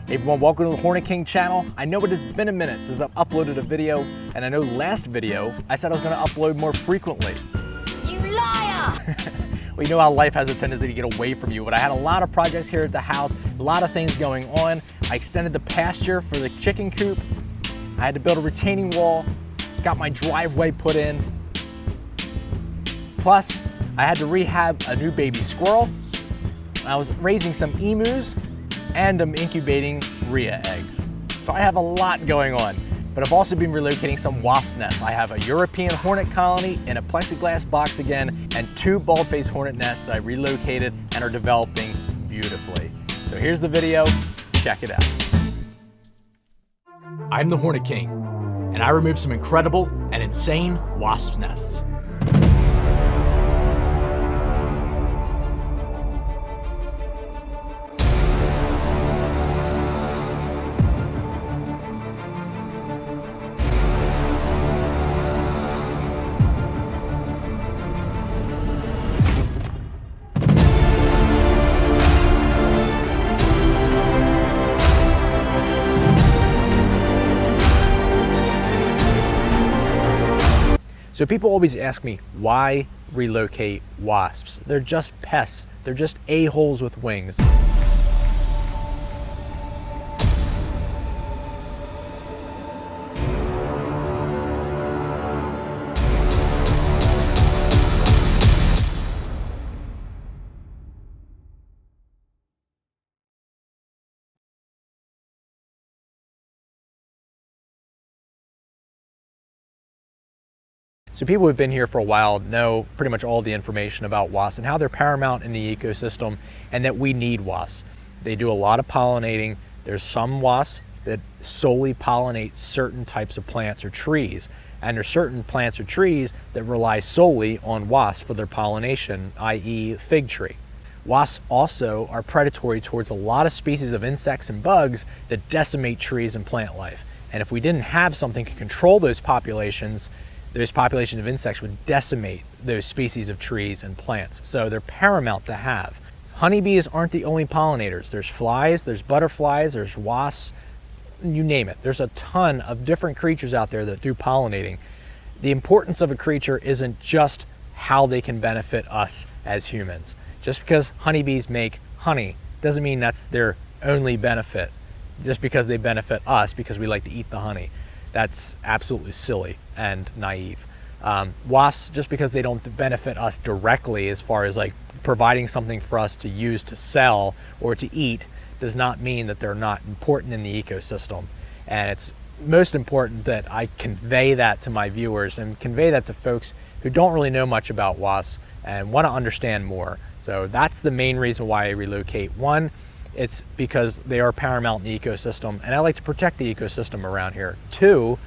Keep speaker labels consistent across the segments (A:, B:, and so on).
A: Hey everyone, welcome to the Hornet King channel. I know it has been a minute since I've uploaded a video, and I know last video I said I was going to upload more frequently.
B: You liar!
A: Well, you know how life has a tendency to get away from you, but I had a lot of projects here at the house, a lot of things going on. I extended the pasture for the chicken coop. I had to build a retaining wall, got my driveway put in. Plus, I had to rehab a new baby squirrel. I was raising some emus, and I'm incubating rhea eggs. So I have a lot going on, but I've also been relocating some wasp nests. I have a European hornet colony in a plexiglass box again, and 2 Bald Faced Hornet nests that I relocated and are developing beautifully. So here's the video, check it out. I'm the Hornet King, and I removed some incredible and insane wasp nests. So people always ask me, why relocate wasps? They're just pests. They're just a-holes with wings. So people who've been here for a while know pretty much all the information about wasps and how they're paramount in the ecosystem and that we need wasps. They do a lot of pollinating. There's some wasps that solely pollinate certain types of plants or trees. And there's certain plants or trees that rely solely on wasps for their pollination, i.e. fig tree. Wasps also are predatory towards a lot of species of insects and bugs that decimate trees and plant life. And if we didn't have something to control those populations of insects would decimate those species of trees and plants. So they're paramount to have. Honeybees aren't the only pollinators. There's flies, there's butterflies, there's wasps, you name it. There's a ton of different creatures out there that do pollinating. The importance of a creature isn't just how they can benefit us as humans. Just because honeybees make honey doesn't mean that's their only benefit. Just because they benefit us because we like to eat the honey. That's absolutely silly and naive. Wasps, just because they don't benefit us directly as far as like providing something for us to use to sell or to eat, does not mean that they're not important in the ecosystem. And it's most important that I convey that to my viewers and convey that to folks who don't really know much about wasps and want to understand more. So that's the main reason why I relocate. One, it's because they are paramount in the ecosystem, and I like to protect the ecosystem around here. 2,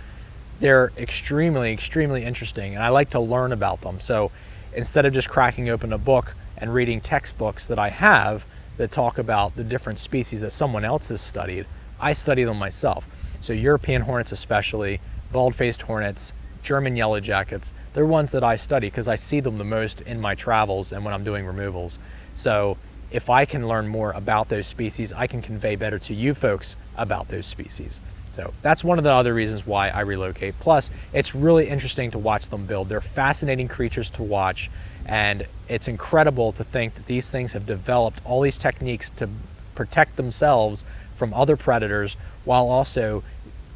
A: they're extremely, extremely interesting, and I like to learn about them. So instead of just cracking open a book and reading textbooks that I have that talk about the different species that someone else has studied, I study them myself. So European hornets especially, bald-faced hornets, German yellow jackets, they're ones that I study because I see them the most in my travels and when I'm doing removals. So if I can learn more about those species, I can convey better to you folks about those species. So that's one of the other reasons why I relocate. Plus, it's really interesting to watch them build. They're fascinating creatures to watch, and it's incredible to think that these things have developed all these techniques to protect themselves from other predators while also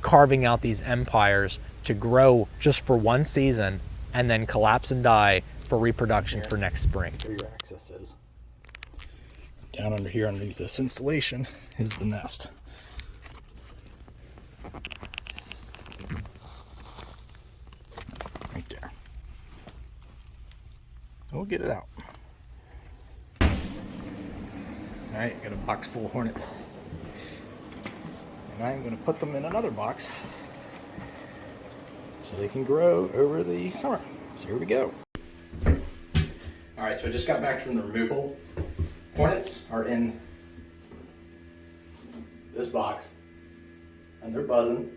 A: carving out these empires to grow just for one season and then collapse and die for reproduction for next spring. Where your access is. Down under here underneath this insulation is the nest. Right there. We'll get it out. Alright, got a box full of hornets. And I'm going to put them in another box so they can grow over the summer. So here we go. Alright, so I just got back from the removal. Hornets are in this box, and they're buzzing.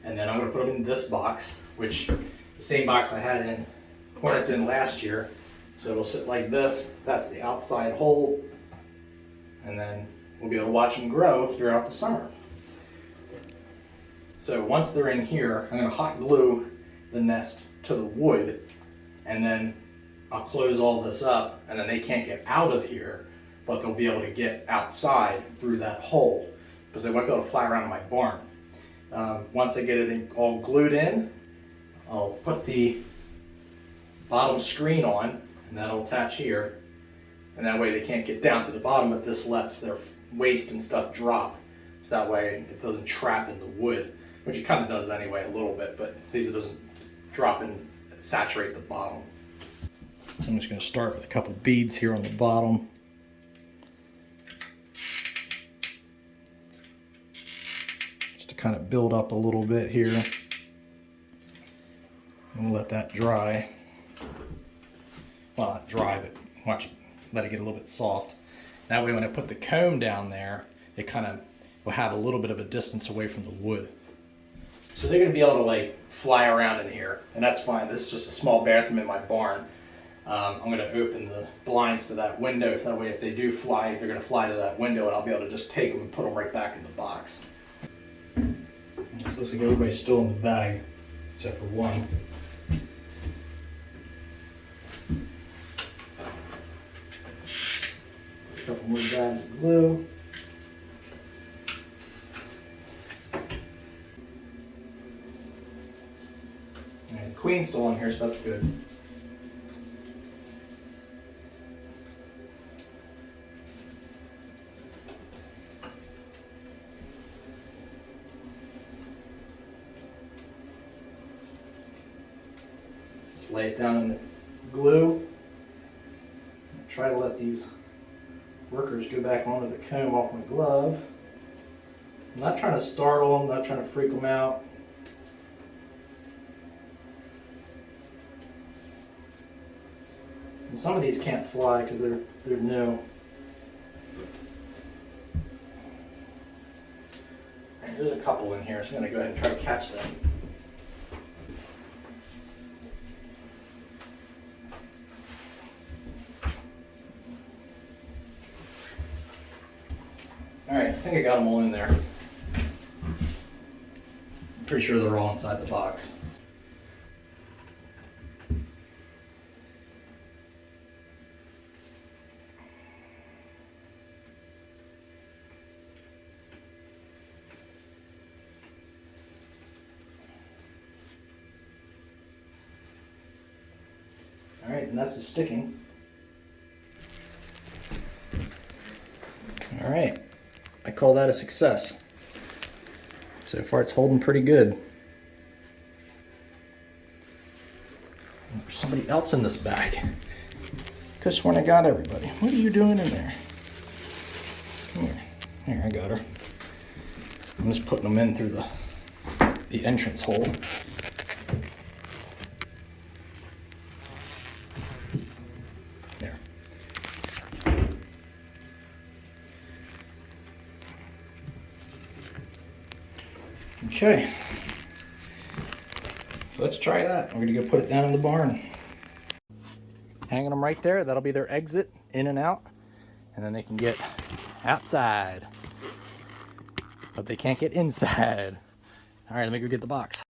A: And then I'm going to put them in this box, which the same box I had in hornets in last year. So it'll sit like this. That's the outside hole. and then we'll be able to watch them grow throughout the summer. So once they're in here, I'm going to hot glue the nest to the wood, and then I'll close all this up, and then they can't get out of here, but they'll be able to get outside through that hole, because they won't be able to fly around in my barn. Once I get it all glued in, I'll put the bottom screen on, and that'll attach here, and that way they can't get down to the bottom, but this lets their waste and stuff drop, so that way it doesn't trap in the wood, which it kind of does anyway a little bit, but at least it doesn't drop and saturate the bottom. So I'm just going to start with a couple beads here on the bottom. Just to kind of build up a little bit here. And we'll let that dry. Well, not dry, but watch it, let it get a little bit soft. That way when I put the comb down there, it kind of will have a little bit of a distance away from the wood. So they're going to be able to like fly around in here, and that's fine. This is just a small bathroom in my barn. I'm going to open the blinds to that window, so that way if they do fly, they're going to fly to that window, and I'll be able to just take them and put them right back in the box. So it looks like everybody's still in the bag, except for one. A couple more bags of glue. And the queen's still on here, so that's good. Lay it down in the glue. Try to let these workers go back onto the comb off my glove. I'm not trying to startle them, not trying to freak them out. And some of these can't fly because they're new. And there's a couple in here, so I'm going to go ahead and try to catch them. Alright, I think I got them all in there. I'm pretty sure they're all inside the box. Alright, and that's the sticking. Alright. I call that a success. So far it's holding pretty good. There's somebody else in this bag. Could have sworn I got everybody. What are you doing in there? Come here. Here, I got her. I'm just putting them in through the entrance hole. There. Okay, so let's try that. We're gonna go put it down in the barn. Hanging them right there, that'll be their exit in and out, and then they can get outside, but they can't get inside. All right, let me go get the box.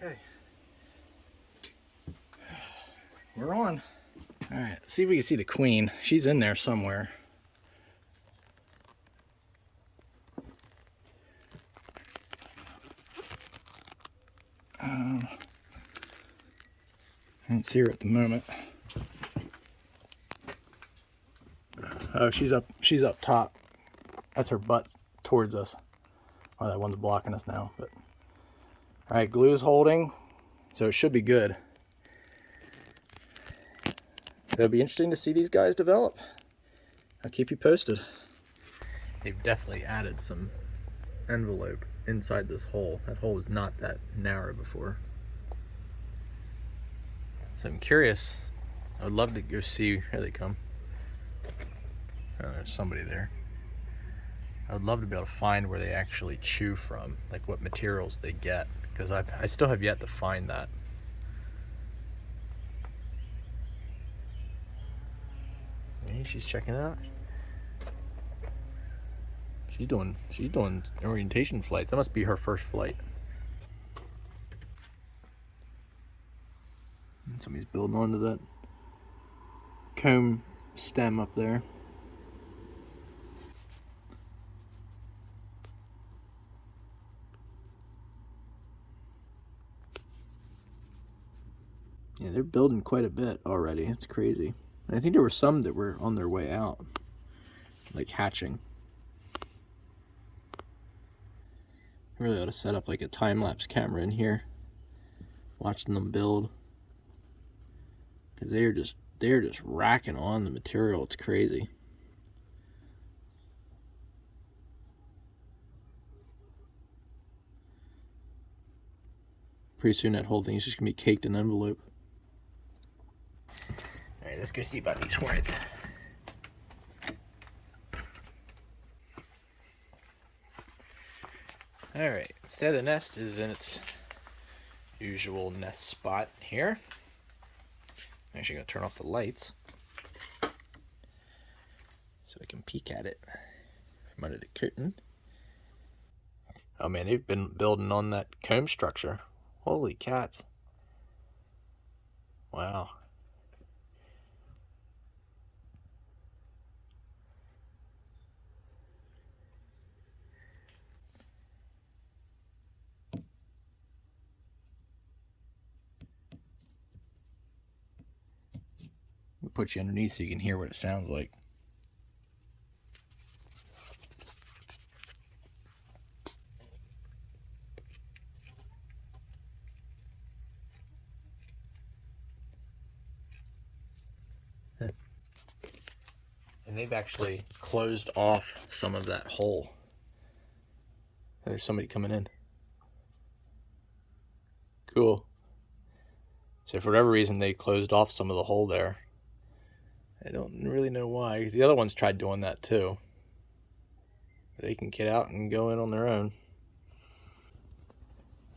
A: Okay, we're on. All right, see if we can see the queen. She's in there somewhere. I don't see her at the moment. Oh, she's up top. That's her butt towards us. Oh, that one's blocking us now, but all right, glue's holding, so it should be good. So it'll be interesting to see these guys develop. I'll keep you posted. They've definitely added some envelope inside this hole. That hole was not that narrow before. So I'm curious. I would love to go see. Here they come. Oh, there's somebody there. I would love to be able to find where they actually chew from, like what materials they get, because I still have yet to find that. Hey, she's checking it out. She's doing orientation flights. That must be her first flight. Somebody's building onto that comb stem up there. Yeah, they're building quite a bit already. It's crazy. And I think there were some that were on their way out, like hatching. I really ought to set up like a time-lapse camera in here, watching them build, because they're just racking on the material. It's crazy. Pretty soon that whole thing is just gonna be caked in envelope. All right, let's go see about these hornets. All right, so the nest is in its usual nest spot here. I'm actually gonna turn off the lights so I can peek at it from under the curtain. Oh man, they've been building on that comb structure. Holy cats. Wow. We'll put you underneath so you can hear what it sounds like. And they've actually closed off some of that hole. There's somebody coming in. Cool. So for whatever reason, they closed off some of the hole there. I don't really know why. The other ones tried doing that too. They can get out and go in on their own.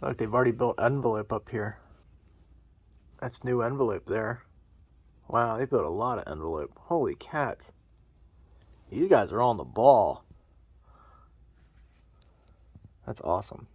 A: Look, they've already built envelope up here. That's new envelope there. Wow, they built a lot of envelope. Holy cats. These guys are on the ball. That's awesome.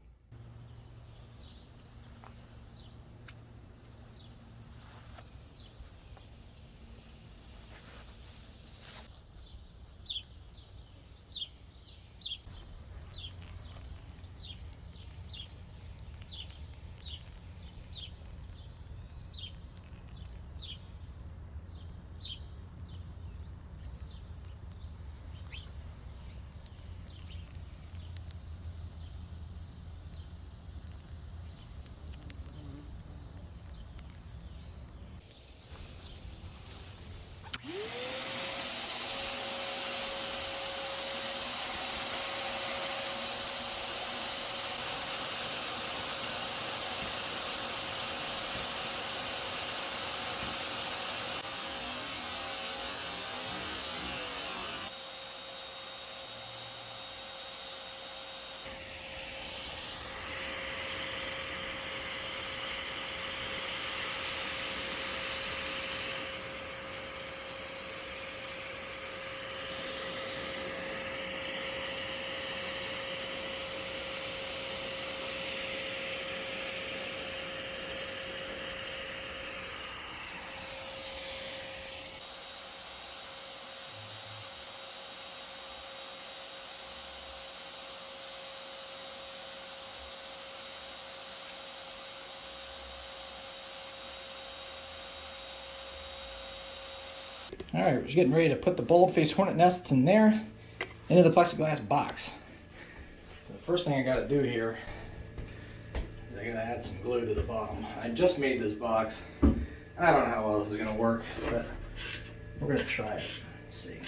A: All right, we're just getting ready to put the Bald Faced Hornet Nests in there, into the plexiglass box. The first thing I gotta do here is I gotta add some glue to the bottom. I just made this box. I don't know how well this is gonna work, but we're gonna try it. Let's see.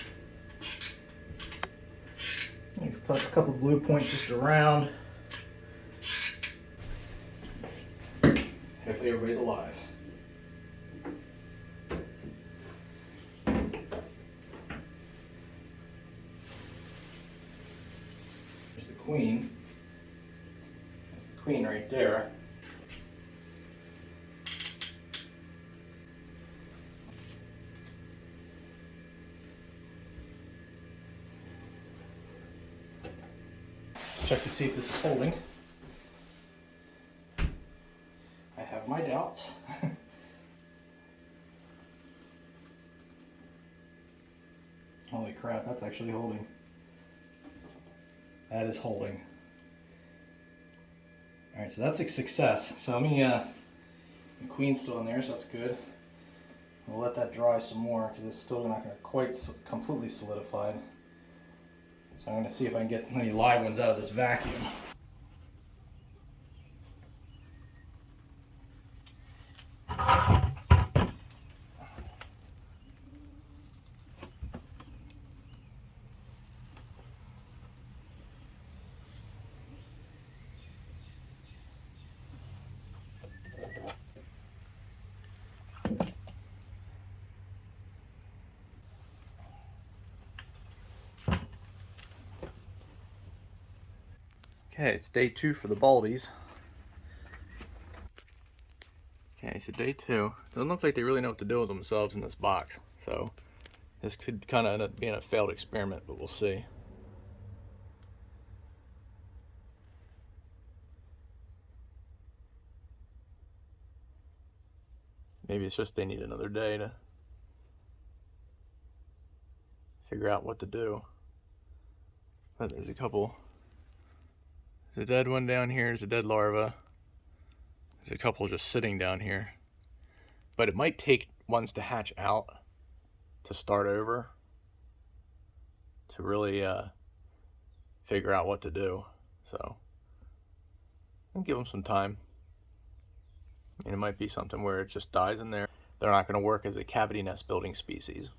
A: You can put a couple glue points just around. Hopefully everybody's alive. queen. That's the queen right there. Let's check to see if this is holding. I have my doubts. Holy crap, that's actually holding. That is holding. Alright, so that's a success. So let me, the queen's still in there, so that's good. We'll let that dry some more because it's still not going to quite completely solidified. So I'm going to see if I can get any live ones out of this vacuum. Okay, it's day 2 for the baldies. Okay, so day 2. Doesn't look like they really know what to do with themselves in this box. So this could kind of end up being a failed experiment, but we'll see. Maybe it's just they need another day to figure out what to do. But there's a couple. There's a dead one down here. There's a dead larva. There's a couple just sitting down here. But it might take ones to hatch out to start over to really figure out what to do. So I'll give them some time. I mean, it might be something where it just dies in there. They're not going to work as a cavity nest building species.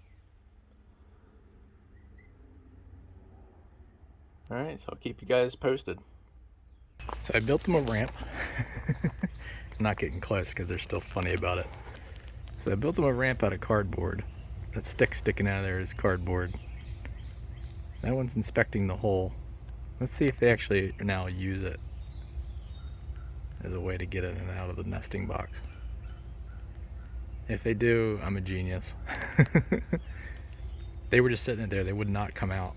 A: Alright, so I'll keep you guys posted. So I built them a ramp. I'm not getting close because they're still funny about it. So I built them a ramp out of cardboard. That stick sticking out of there is cardboard. That one's inspecting the hole. Let's see if they actually now use it as a way to get in and out of the nesting box. If they do, I'm a genius. They were just sitting there, they would not come out.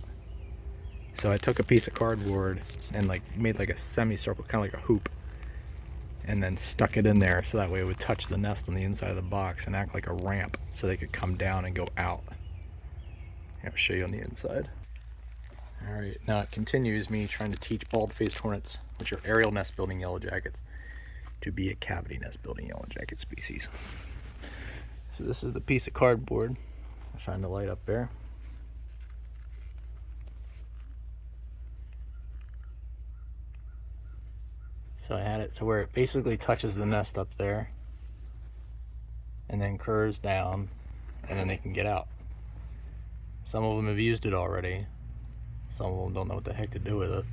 A: So I took a piece of cardboard and made like a semicircle, kind of like a hoop, and then stuck it in there so that way it would touch the nest on the inside of the box and act like a ramp so they could come down and go out. I'll show you on the inside. Alright, now it continues me trying to teach Bald Faced Hornets, which are aerial nest building yellow jackets, to be a cavity nest building yellow jacket species. So this is the piece of cardboard. I'll shine the light up there. So I had it so where it basically touches the nest up there and then curves down and then they can get out. Some of them have used it already. Some of them don't know what the heck to do with it.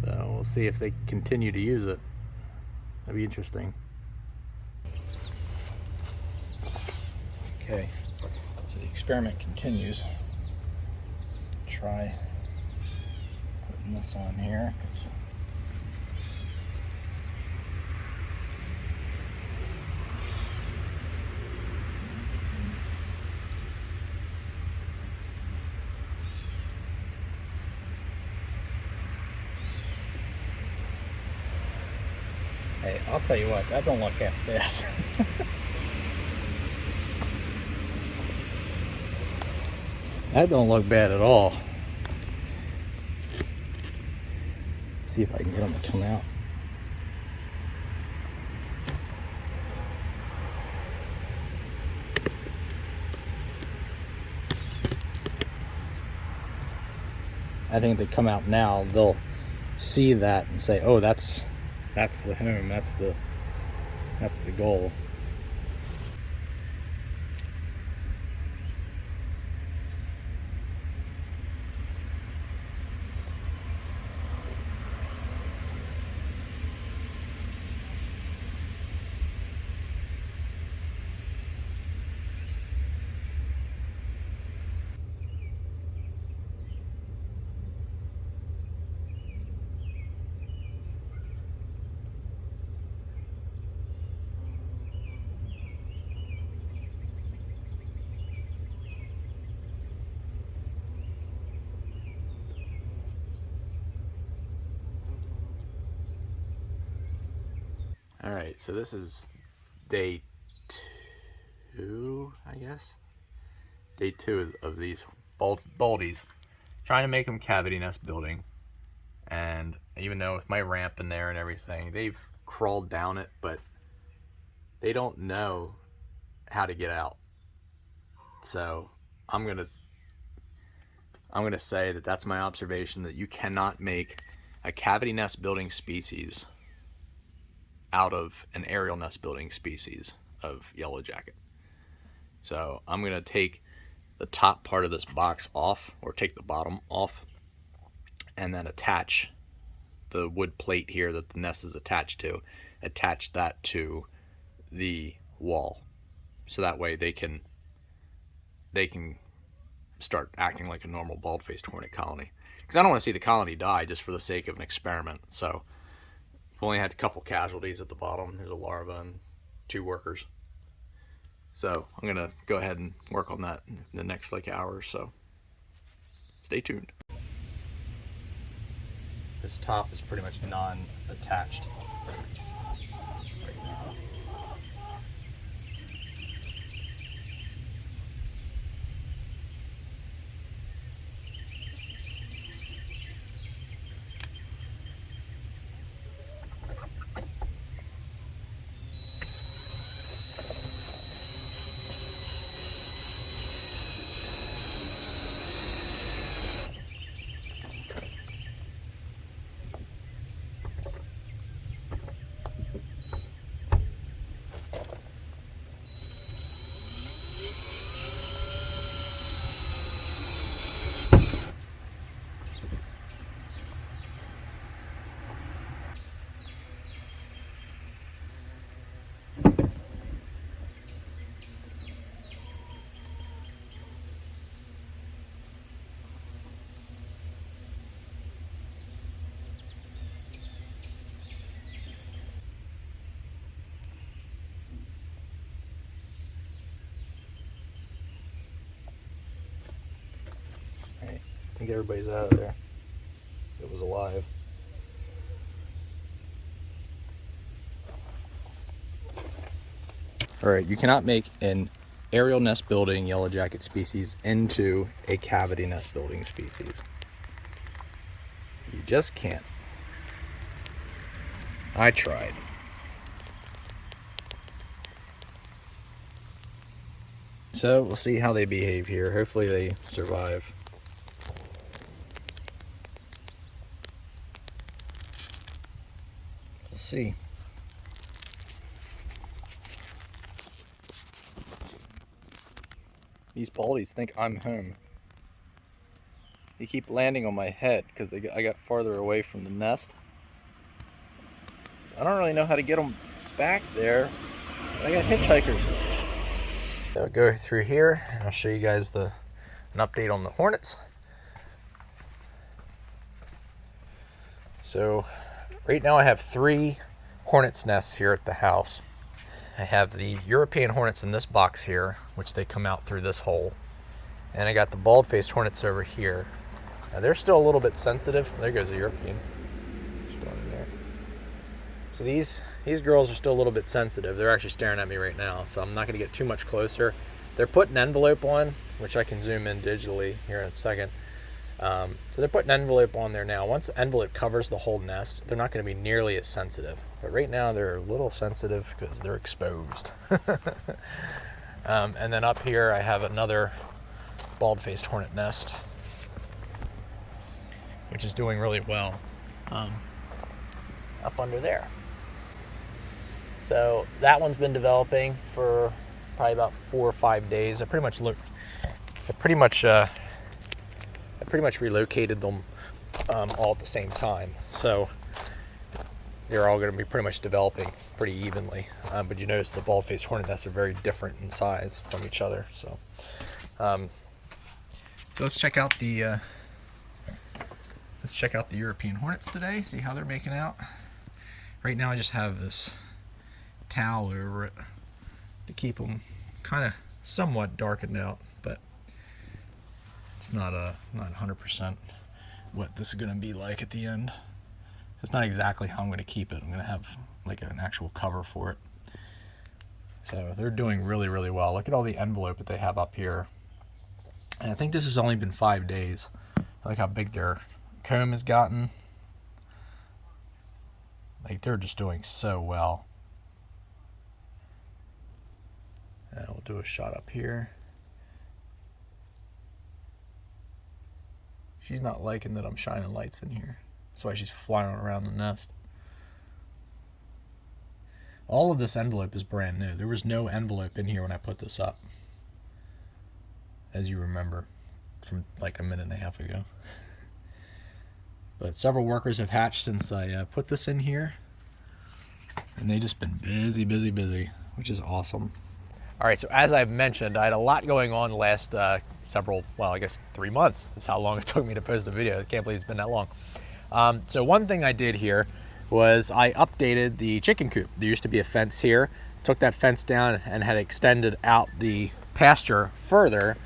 A: So we'll see if they continue to use it. That'd be interesting. Okay, so the experiment continues. Try putting this on here. Hey, I'll tell you what, that don't look half bad. That don't look bad at all. See if I can get them to come out. I think if they come out now, they'll see that and say, oh, that's the home, that's the goal. All right, so this is day 2, I guess. Day 2 of these baldies. Trying to make them cavity nest building. And even though with my ramp in there and everything, they've crawled down it, but they don't know how to get out. So I'm gonna say that that's my observation, that you cannot make a cavity nest building species out of an aerial nest building species of yellow jacket. So I'm gonna take the top part of this box off, or take the bottom off, and then attach the wood plate here that the nest is attached to, attach that to the wall, so that way they can start acting like a normal bald-faced hornet colony. Because I don't want to see the colony die just for the sake of an experiment. So we've only had a couple casualties at the bottom. There's a larva and 2 workers. So I'm gonna go ahead and work on that in the next hour or so. Stay tuned. This top is pretty much non-attached right now. I think everybody's out of there. It was alive. Alright, you cannot make an aerial nest building yellow jacket species into a cavity nest building species. You just can't. I tried. So we'll see how they behave here. Hopefully they survive. We'll see. These baldies think I'm home. They keep landing on my head because I got farther away from the nest. So I don't really know how to get them back there. I got hitchhikers. So I'll go through here and I'll show you guys an update on the hornets. So right now I have 3 hornets nests here at the house. I have the European hornets in this box here, which they come out through this hole. And I got the bald-faced hornets over here. Now they're still a little bit sensitive. There goes the European. Just going in there. So these girls are still a little bit sensitive. They're actually staring at me right now, so I'm not going to get too much closer. They're putting an envelope on, which I can zoom in digitally here in a second. So they're putting an envelope on there now. Once the envelope covers the whole nest, they're not going to be nearly as sensitive. But right now they're a little sensitive because they're exposed. And then up here I have another bald-faced hornet nest, which is doing really well up under there. So that one's been developing for probably about 4 or 5 days. I pretty much relocated them all at the same time. So they're all going to be pretty much developing pretty evenly. But you notice the bald-faced hornet nests are very different in size from each other. So let's check out the European hornets today. See how they're making out. Right now I just have this towel over it to keep them kind of somewhat darkened out, but it's not 100% what this is going to be like at the end. So it's not exactly how I'm going to keep it. I'm going to have like an actual cover for it. So they're doing really, really well. Look at all the envelope that they have up here. And I think this has only been 5 days. I like how big their comb has gotten. Like, they're just doing so well. And we'll do a shot up here. She's not liking that I'm shining lights in here. That's why she's flying around the nest. All of this envelope is brand new. There was no envelope in here when I put this up, as you remember from like a minute and a half ago. But several workers have hatched since I put this in here, and they've just been busy, busy, busy, which is awesome. All right, so as I've mentioned, I had a lot going on the last well, I guess 3 months is how long it took me to post a video. I can't believe it's been that long. So one thing I did here was I updated the chicken coop. There used to be a fence here. Took that fence down and had extended out the pasture further,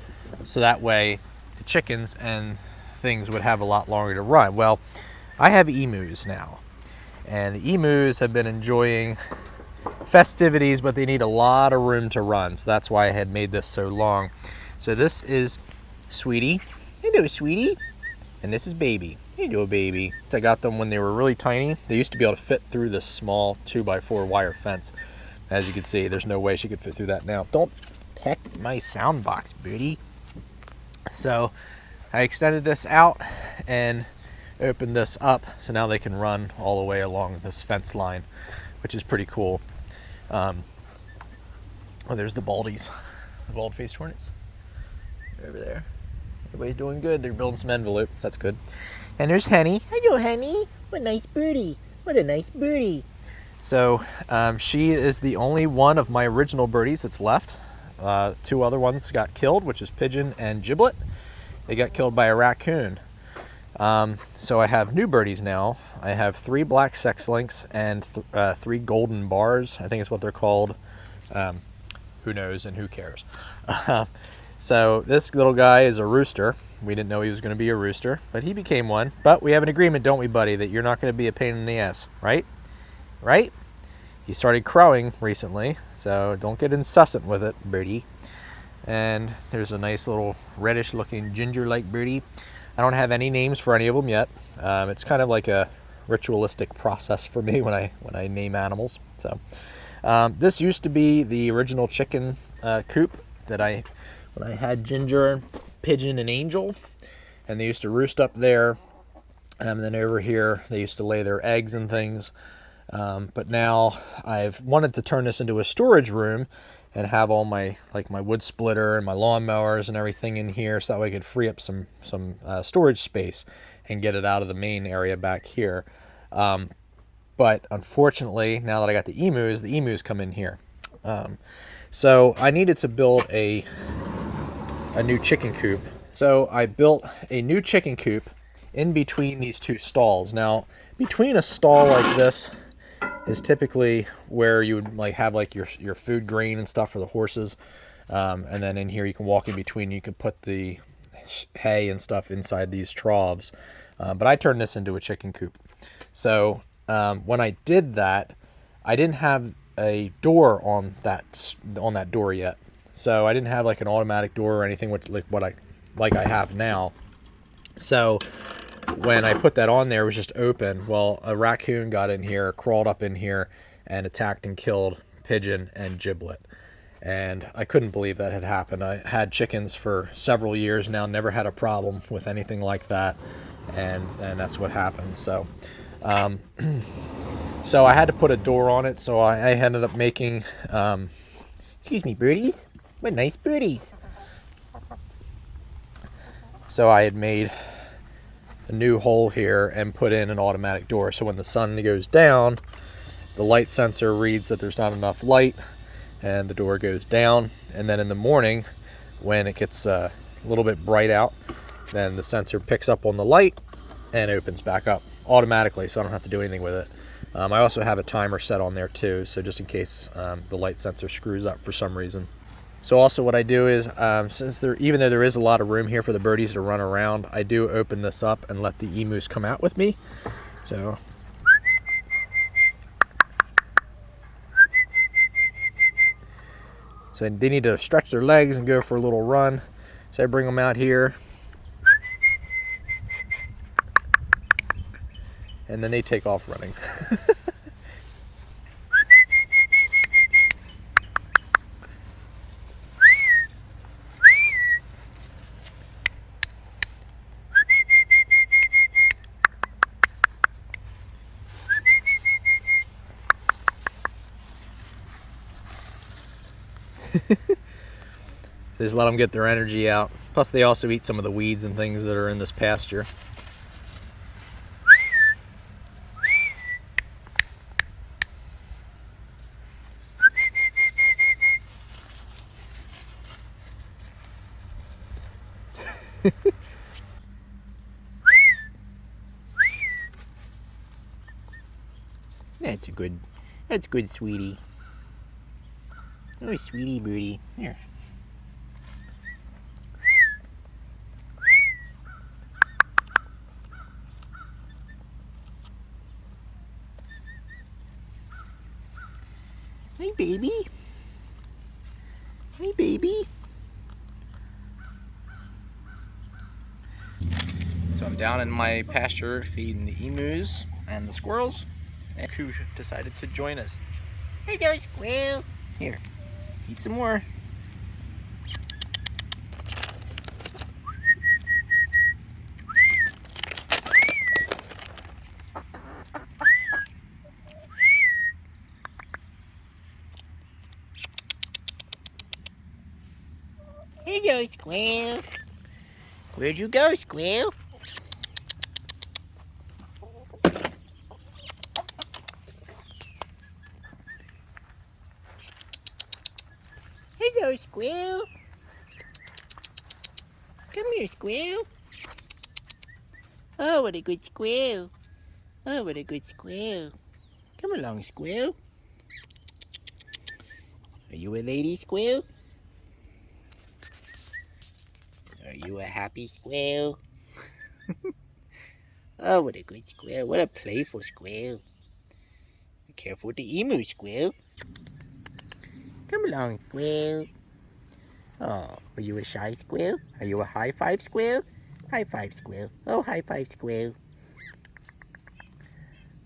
A: so that way the chickens and things would have a lot longer to run. Well, I have emus now, and the emus have been enjoying festivities, but they need a lot of room to run, so that's why I had made this so long. So this is Sweetie. Hello, Sweetie. And this is Baby. Hello, Baby. I got them when they were really tiny. They used to be able to fit through this small 2x4 wire fence. As you can see, there's no way she could fit through that now. Don't peck my sound box, Booty. So I extended this out and opened this up, so now they can run all the way along this fence line, which is pretty cool. Oh, there's the baldies, the Bald Faced Hornets. They're over there. Everybody's doing good. They're building some envelopes. That's good. And there's Henny. Hello, Henny. What a nice birdie. What a nice birdie. So she is the only one of my original birdies that's left. 2 other ones got killed, which is Pigeon and Giblet. They got killed by a raccoon. So I have new birdies now. I have 3 black sex links and 3 golden bars. I think it's what they're called. Who knows and who cares? So this little guy is a rooster. We didn't know he was going to be a rooster, but he became one. But we have an agreement, don't we, buddy, that you're not going to be a pain in the ass, right? Right? He started crowing recently, so don't get incessant with it, birdie. And there's a nice little reddish-looking ginger-like birdie. I don't have any names for any of them yet. It's kind of like a ritualistic process for me when I name animals. So this used to be the original chicken coop that when I had Ginger, Pigeon, and Angel, and they used to roost up there. And then over here, they used to lay their eggs and things. But now I've wanted to turn this into a storage room and have all my wood splitter and my lawnmowers and everything in here, so that way I could free up some storage space and get it out of the main area back here. But unfortunately, now that I got the emus come in here. So I needed to build a new chicken coop. So I built a new chicken coop in between these 2 stalls. Now, between a stall like this is typically where you would have your food grain and stuff for the horses. And then in here you can walk in between. You can put the hay and stuff inside these troughs. But I turned this into a chicken coop. So when I did that, I didn't have a door on that door yet. So I didn't have like an automatic door or anything like I have now. So when I put that on there, it was just open. Well, a raccoon got in here, crawled up in here, and attacked and killed Pigeon and Giblet. And I couldn't believe that had happened. I had chickens for several years now, never had a problem with anything like that, and that's what happened. So so I had to put a door on it, so I ended up making excuse me, birdies. What nice birdies. So I had made a new hole here and put in an automatic door, so when the sun goes down, the light sensor reads that there's not enough light and the door goes down. And then in the morning, when it gets a little bit bright out, then the sensor picks up on the light and opens back up automatically, so I don't have to do anything with it. I also have a timer set on there too, so just in case the light sensor screws up for some reason. So also what I do is, even though there is a lot of room here for the birdies to run around, I do open this up and let the emus come out with me. So So they need to stretch their legs and go for a little run. So I bring them out here. And then they take off running. Just let them get their energy out. Plus they also eat some of the weeds and things that are in this pasture. That's good, sweetie. Oh, sweetie booty. Here. Hi, baby. Hi, baby. So I'm down in my pasture feeding the emus and the squirrels, and who decided to join us. Hey, there, squirrel. Here, eat some more. Hello, squirrel. Where'd you go, squirrel? Hello, squirrel. Come here, squirrel. Oh, what a good squirrel. Oh, what a good squirrel. Come along, squirrel. Are you a lady squirrel? Are you a happy squirrel? Oh, what a good squirrel. What a playful squirrel. Be careful with the emu, squirrel. Come along, squirrel. Oh, are you a shy squirrel? Are you a high five squirrel? High five squirrel. Oh, high five squirrel.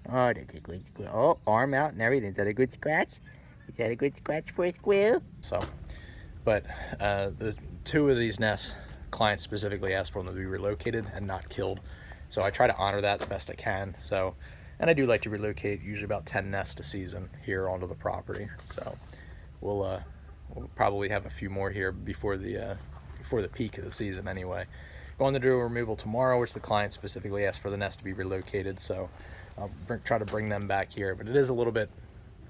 A: Oh, that's a good squirrel. Oh, arm out and everything. Is that a good scratch? Is that a good scratch for a squirrel? So, but the two of these nests, clients specifically asked for them to be relocated and not killed. So I try to honor that the best I can. So, and I do like to relocate usually about 10 nests a season here onto the property. So we'll probably have a few more here before the peak of the season anyway. Going to do a removal tomorrow, which the client specifically asked for the nest to be relocated. So I'll try to bring them back here, but it is a little bit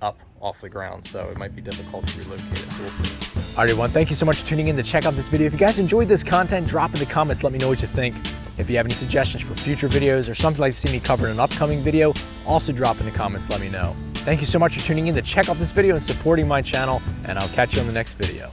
A: up off the ground, so it might be difficult to relocate it, so we'll see. All right, everyone, thank you so much for tuning in to check out this video. If you guys enjoyed this content, drop in the comments, let me know what you think. If you have any suggestions for future videos or something like to see me cover in an upcoming video, also drop in the comments, let me know. Thank you so much for tuning in to check out this video and supporting my channel, and I'll catch you on the next video.